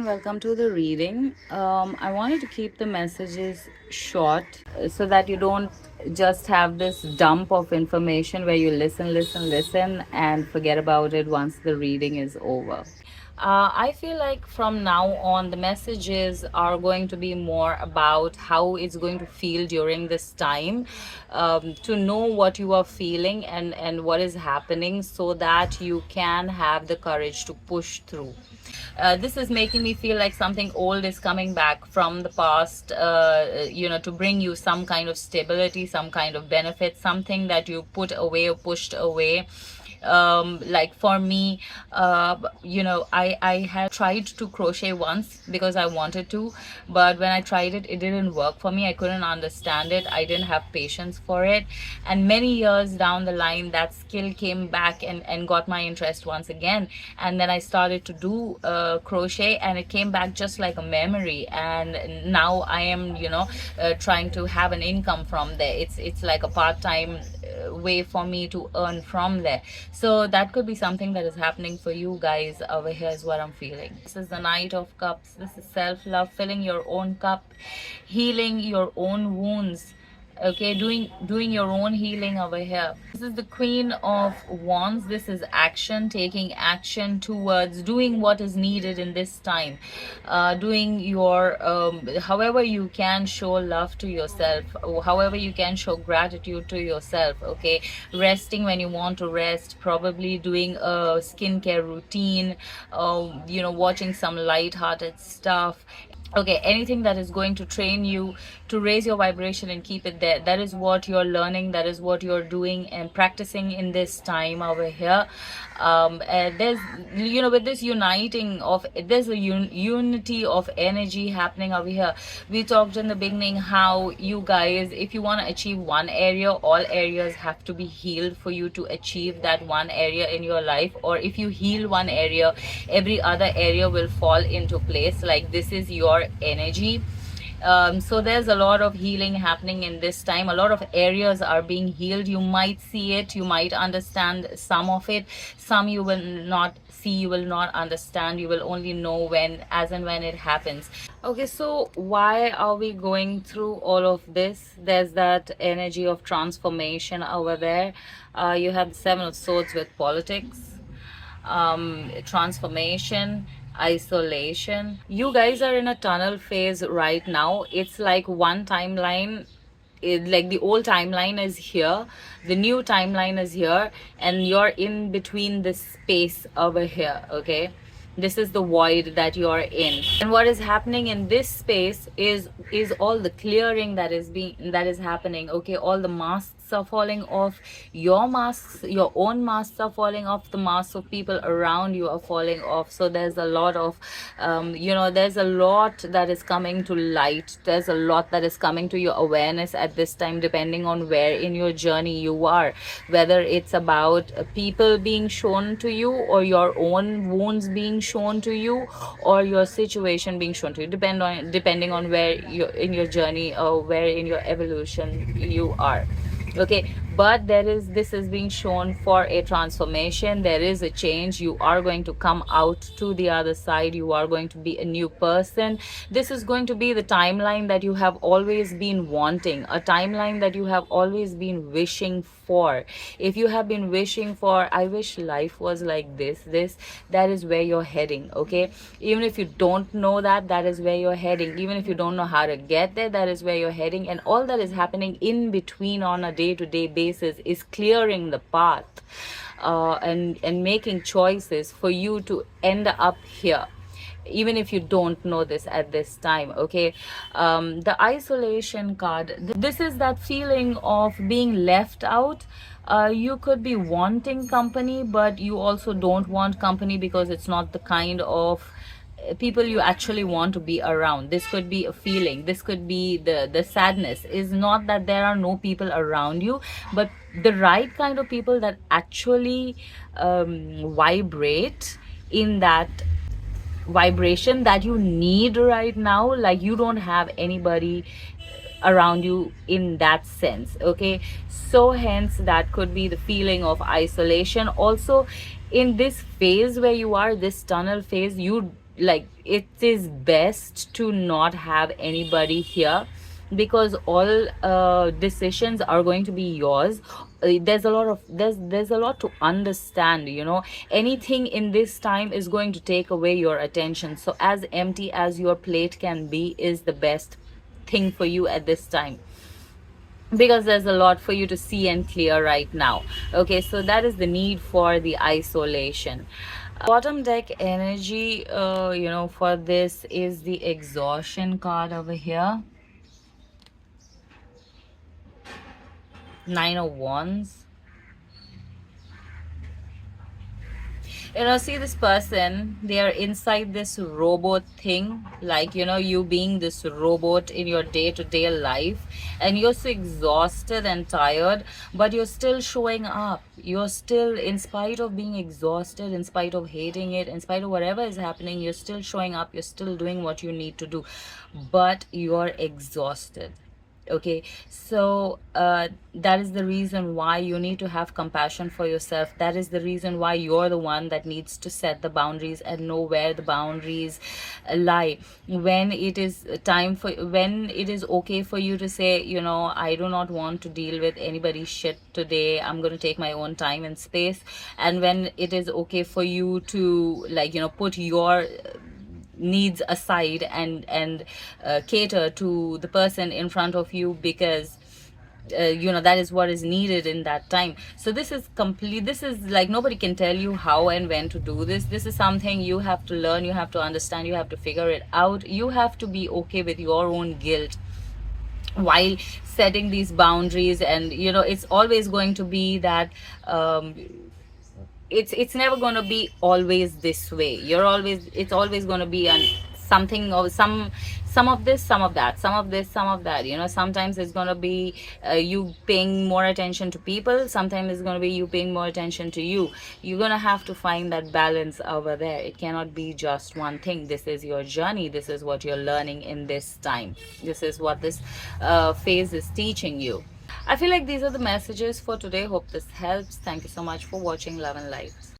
everyone, welcome to the reading. I wanted to keep the messages short so that you don't just have this dump of information where you listen, and forget about it once the reading is over. I feel like from now on, the messages are going to be more about how it's going to feel during this time, to know what you are feeling and what is happening so that you can have the courage to push through. This is making me feel like something old is coming back from the past, to bring you some kind of stability, some kind of benefit, something that you put away or pushed away. Like for me, I had tried to crochet once because I wanted to, but when I tried it, it didn't work for me. I couldn't understand it. I didn't have patience for it. And many years down the line, that skill came back and got my interest once again. And then I started to do crochet, and it came back just like a memory. And now I am, trying to have an income from there. It's like a part-time way for me to earn from there. So that could be something that is happening for you guys over here, is what I'm feeling. This is the Knight of Cups. This is self-love, filling your own cup, healing your own wounds. Okay, doing your own healing over here. This is the Queen of Wands. This is action, taking action towards doing what is needed in this time, doing your however you can show love to yourself, however you can show gratitude to yourself. Okay, resting when you want to rest, probably doing a skincare routine, watching some light-hearted stuff. Okay, anything that is going to train you to raise your vibration and keep it there. That is what you're learning, that is what you're doing and practicing in this time over here. There's, with this uniting of, there's a unity of energy happening over here. We talked in the beginning how you guys, if you want to achieve one area, all areas have to be healed for you to achieve that one area in your life. Or if you heal one area, every other area will fall into place. Like, this is your energy. So there's a lot of healing happening in this time. A lot of areas are being healed. You might see it, you might understand some of it, some you will not see, you will not understand, you will only know when, as and when it happens. Okay, so why are we going through all of this? There's that energy of transformation over there. You have the Seven of Swords with politics, transformation, isolation. You guys are in a tunnel phase right now. It's like one timeline, like the old timeline is here, the new timeline is here, and you're in between this space over here. Okay, this is the void that you're in, and what is happening in this space is all the clearing that is happening. Okay, all the masks are falling off, your masks, your own masks are falling off, the masks of people around you are falling off. So there's a lot of there's a lot that is coming to light, there's a lot that is coming to your awareness at this time, depending on where in your journey you are, whether it's about people being shown to you, or your own wounds being shown to you, or your situation being shown to you, depending on where you're in your journey, or where in your evolution you are. Okay, but this is being shown for a transformation. There is a change. You are going to come out to the other side. You are going to be a new person. This is going to be the timeline that you have always been wanting, a timeline that you have always been wishing for. If you have been wishing for, I wish life was like this, that is where you're heading. Okay, even if you don't know that is where you're heading. Even if you don't know how to get there, that is where you're heading. And all that is happening in between on a day-to-day basis is clearing the path, and making choices for you to end up here, even if you don't know this at this time. Okay, the isolation card, this is that feeling of being left out. You could be wanting company, but you also don't want company because it's not the kind of people you actually want to be around. This could be a feeling, this could be the sadness is not that there are no people around you, but the right kind of people that actually vibrate in that vibration that you need right now. Like, you don't have anybody around you in that sense. Okay, so hence that could be the feeling of isolation. Also, in this phase where you are, this tunnel phase, like it is best to not have anybody here, because all decisions are going to be yours. There's a lot of there's a lot to understand, you know. Anything in this time is going to take away your attention, so as empty as your plate can be is the best thing for you at this time, because there's a lot for you to see and clear right now. Okay, so that is the need for the isolation. Bottom deck energy, you know, for this is the exhaustion card over here. Nine of Wands. You know, see this person, they are inside this robot thing, like, you know, you being this robot in your day-to-day life, and you're so exhausted and tired, but you're still showing up. You're still, in spite of being exhausted, in spite of hating it, in spite of whatever is happening, you're still showing up, you're still doing what you need to do, but you're exhausted. Okay, so that is the reason why you need to have compassion for yourself. That is the reason why you're the one that needs to set the boundaries and know where the boundaries lie. When it is time for, when it is okay for you to say, you know, I do not want to deal with anybody's shit today, I'm going to take my own time and space. And when it is okay for you to, like, you know, put your needs aside and cater to the person in front of you, because you know, that is what is needed in that time. So this is complete, this is like, nobody can tell you how and when to do this. This is something you have to learn, you have to understand, you have to figure it out. You have to be okay with your own guilt while setting these boundaries. And you know, it's always going to be that it's never going to be always this way. You're always, it's always going to be an something, or some of this, some of that, some of this, some of that, you know. Sometimes it's going to be you paying more attention to people, sometimes it's going to be you paying more attention to you. You're going to have to find that balance over there. It cannot be just one thing. This is your journey, this is what you're learning in this time, this is what this phase is teaching you. I feel like these are the messages for today. Hope this helps. Thank you so much for watching Love and Light.